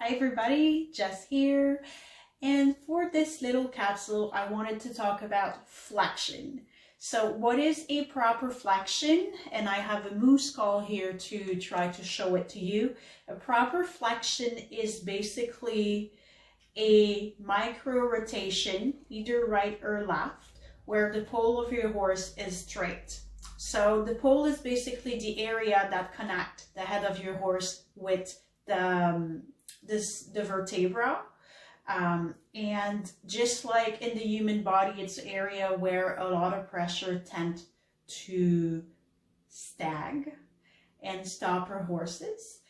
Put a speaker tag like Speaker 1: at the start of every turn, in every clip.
Speaker 1: Hi everybody, Jess here. And for this little capsule, I wanted to talk about flexion. So what is a proper flexion? And I have a moose call here to try to show it to you. A proper flexion is basically a micro rotation, either right or left, where the pole of your horse is straight. So the pole is basically the area that connects the head of your horse with the vertebra. And just like in the human body, it's an area where a lot of pressure tends to stag and stop our horses.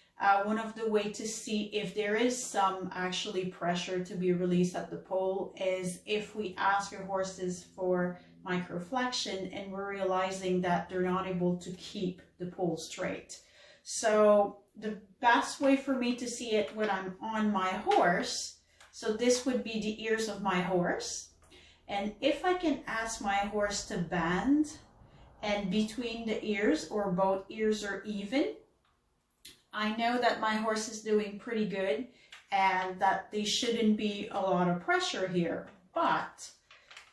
Speaker 1: One of the ways to see if there is some actually pressure to be released at the pole is if we ask our horses for microflexion and we're realizing that they're not able to keep the pole straight. So the best way for me to see it when I'm on my horse, so this would be the ears of my horse. And if I can ask my horse to bend and between the ears or both ears are even, I know that my horse is doing pretty good and that there shouldn't be a lot of pressure here. But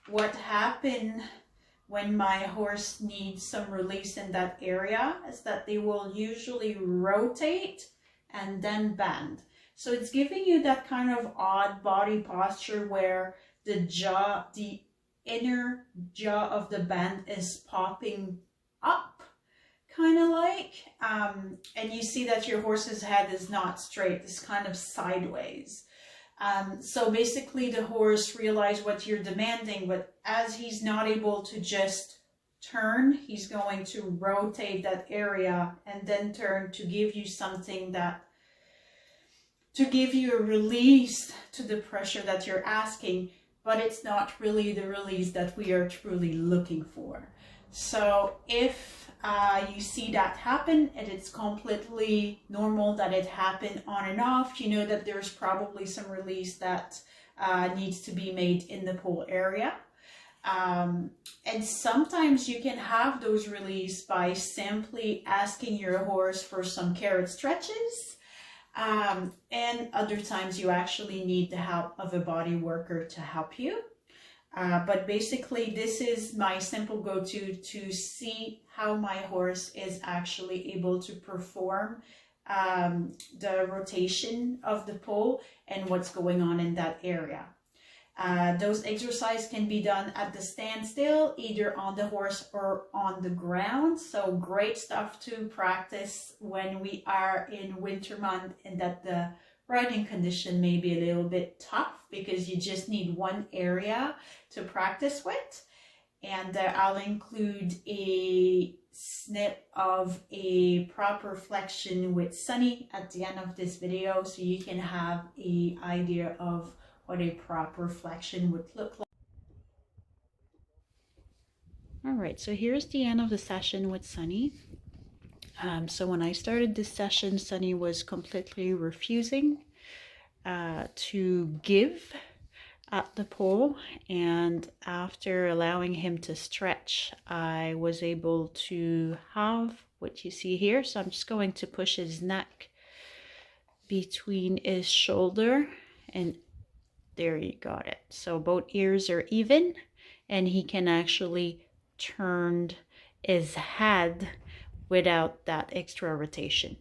Speaker 1: what happened when my horse needs some release in that area is that they will usually rotate and then bend. So it's giving you that kind of odd body posture where the jaw, the inner jaw of the bend is popping up, kind of like, and you see that your horse's head is not straight, it's kind of sideways. So basically the horse realizes what you're demanding, but as he's not able to just turn, he's going to rotate that area and then turn to give you something to give you a release to the pressure that you're asking, but it's not really the release that we are truly looking for. So if you see that happen and it's completely normal that it happened on and off, you know that there's probably some release that needs to be made in the pole area. And sometimes you can have those release by simply asking your horse for some carrot stretches. And other times you actually need the help of a body worker to help you. But basically this is my simple go-to to see how my horse is actually able to perform the rotation of the pole and what's going on in that area. Those exercises can be done at the standstill, either on the horse or on the ground. So great stuff to practice when we are in winter month and that the riding condition may be a little bit tough because you just need one area to practice with. And I'll include a snip of a proper flexion with Sunny at the end of this video so you can have an idea of what a proper flexion would look like. All right, so here's the end of the session with Sunny. So when I started this session, Sunny was completely refusing to give at the pole, and after allowing him to stretch, I was able to have what you see here. So I'm just going to push his neck between his shoulder, and there you got it. So both ears are even, and he can actually turn his head without that extra rotation.